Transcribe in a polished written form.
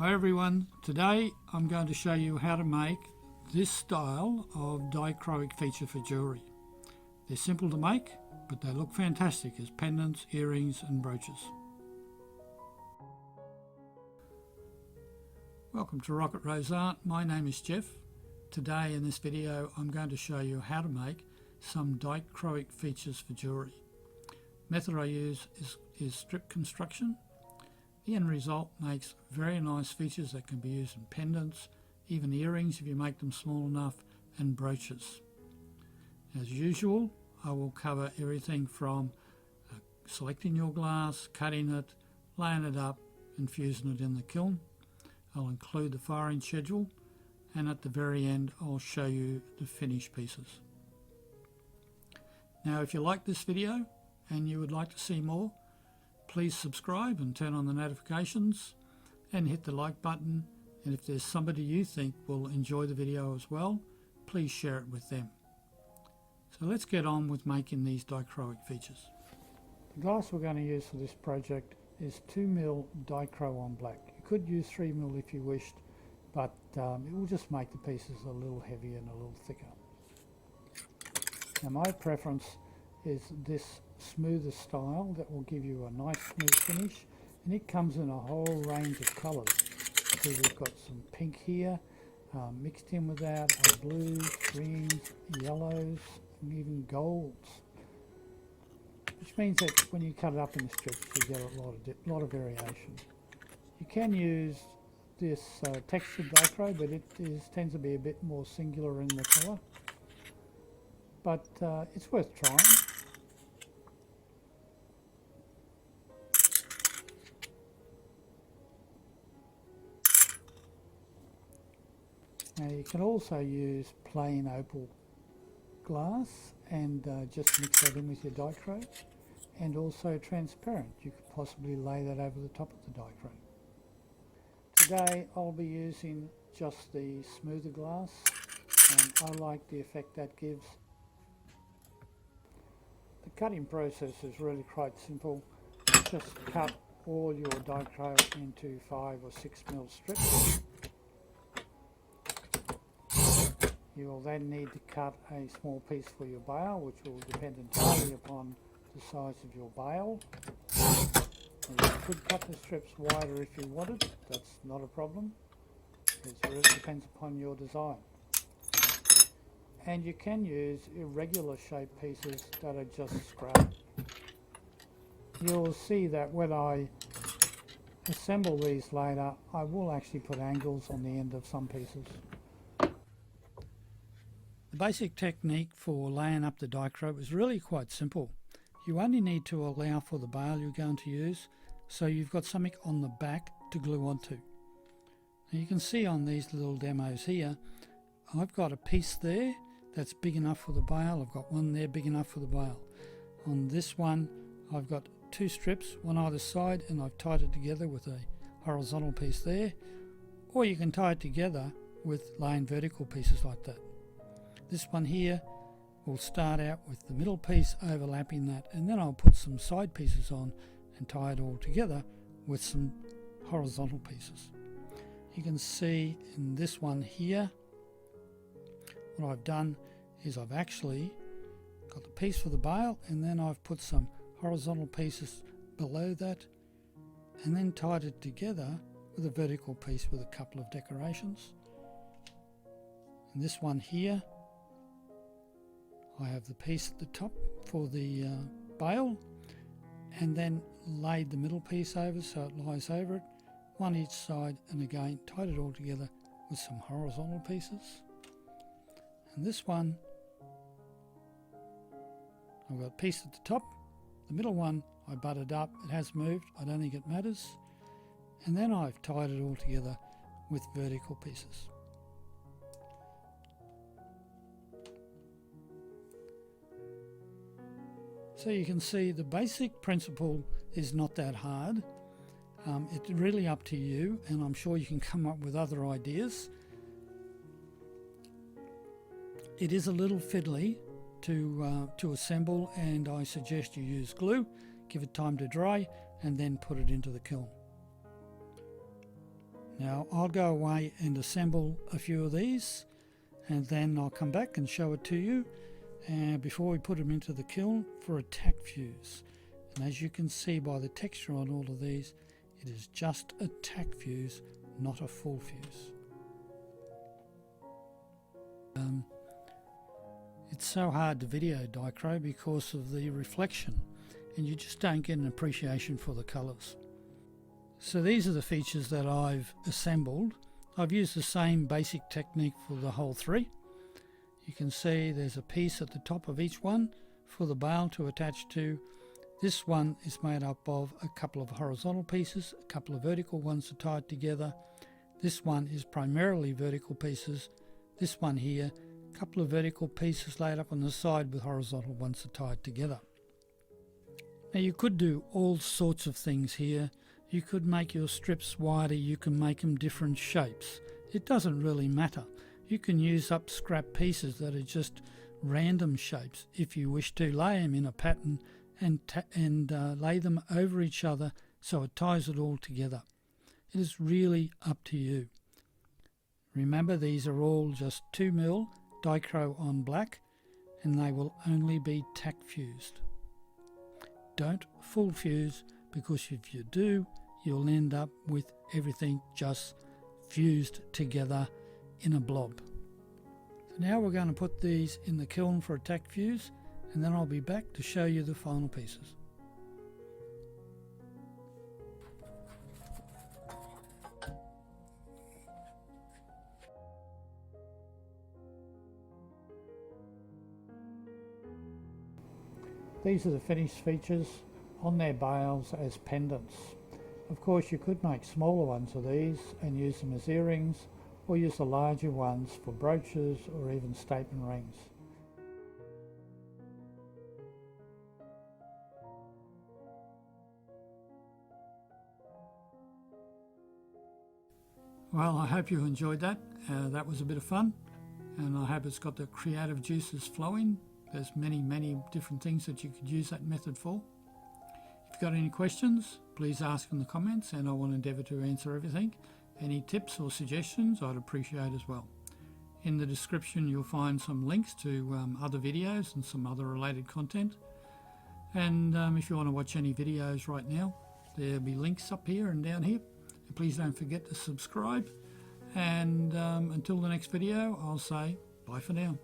Hi everyone, today I'm going to show you how to make this style of dichroic feature for jewellery. They're simple to make, but they look fantastic as pendants, earrings and brooches. Welcome to Rocket Rose Art. My name is Jeff. Today in this video I'm going to show you how to make some dichroic features for jewellery. Method I use is strip construction. The end result makes very nice features that can be used in pendants, even earrings if you make them small enough, and brooches. As usual, I will cover everything from selecting your glass, cutting it, laying it up and fusing it in the kiln. I'll include the firing schedule, and at the very end I'll show you the finished pieces. Now if you like this video and you would like to see more, please subscribe and turn on the notifications and hit the like button, and if there's somebody you think will enjoy the video as well, please share it with them. So let's get on with making these dichroic features. The glass we're going to use for this project is 2mm dichro on black. You could use 3mm if you wished, but it will just make the pieces a little heavier and a little thicker. Now my preference is this smoother style that will give you a nice smooth finish, and it comes in a whole range of colours. So we've got some pink here, mixed in with that, blues, greens, yellows and even golds, which means that when you cut it up in the strips you get a lot of variation. You can use this textured dichro, but it tends to be a bit more singular in the colour, but it's worth trying. Now you can also use plain opal glass and just mix that in with your dichro, and also transparent. You could possibly lay that over the top of the dichro. Today I'll be using just the smoother glass, and I like the effect that gives. The cutting process is really quite simple. Just cut all your dichro into 5 or 6mm strips. You will then need to cut a small piece for your bail, which will depend entirely upon the size of your bail. And you could cut the strips wider if you wanted, that's not a problem. It really depends upon your design. And you can use irregular shaped pieces that are just scrap. You'll see that when I assemble these later, I will actually put angles on the end of some pieces. The basic technique for laying up the dichro is really quite simple. You only need to allow for the bail you're going to use, so you've got something on the back to glue onto. Now you can see on these little demos here, I've got a piece there that's big enough for the bail. I've got one there big enough for the bail. On this one I've got 2 strips, one either side, and I've tied it together with a horizontal piece there, or you can tie it together with laying vertical pieces like that. This one here will start out with the middle piece overlapping that, and then I'll put some side pieces on and tie it all together with some horizontal pieces. You can see in this one here, what I've done is I've actually got the piece for the bail, and then I've put some horizontal pieces below that, and then tied it together with a vertical piece with a couple of decorations. And this one here, I have the piece at the top for the bail, and then laid the middle piece over so it lies over it, one each side, and again tied it all together with some horizontal pieces. And this one, I've got a piece at the top, the middle one I butted up, it has moved, I don't think it matters, and then I've tied it all together with vertical pieces. So you can see the basic principle is not that hard. It's really up to you, and I'm sure you can come up with other ideas. It is a little fiddly to assemble, and I suggest you use glue, give it time to dry, and then put it into the kiln. Now I'll go away and assemble a few of these, and then I'll come back and show it to you before we put them into the kiln for a tack fuse. And as you can see by the texture on all of these, it is just a tack fuse, not a full fuse. It's so hard to video dichro because of the reflection, and you just don't get an appreciation for the colours. So these are the features that I've assembled. I've used the same basic technique for the whole three. You can see there's a piece at the top of each one for the bail to attach to. This one is made up of a couple of horizontal pieces, a couple of vertical ones are tied together. This one is primarily vertical pieces. This one here, a couple of vertical pieces laid up on the side with horizontal ones are tied together. Now you could do all sorts of things here. You could make your strips wider, you can make them different shapes. It doesn't really matter. You can use up scrap pieces that are just random shapes if you wish to. Lay them in a pattern and lay them over each other so it ties it all together. It is really up to you. Remember, these are all just 2mm dichro on black, and they will only be tack fused. Don't full fuse, because if you do, you'll end up with everything just fused together in a blob. So now we're going to put these in the kiln for a tack fuse, and then I'll be back to show you the final pieces. These are the finished features on their bales as pendants. Of course, you could make smaller ones of these and use them as earrings, or use the larger ones for brooches or even statement rings. Well, I hope you enjoyed that. That was a bit of fun, and I hope it's got the creative juices flowing. There's many different things that you could use that method for. If you've got any questions, please ask in the comments, and I will endeavour to answer everything. Any tips or suggestions I'd appreciate as well. In the description you'll find some links to other videos and some other related content. And if you want to watch any videos right now, there'll be links up here and down here. And please don't forget to subscribe. And until the next video, I'll say bye for now.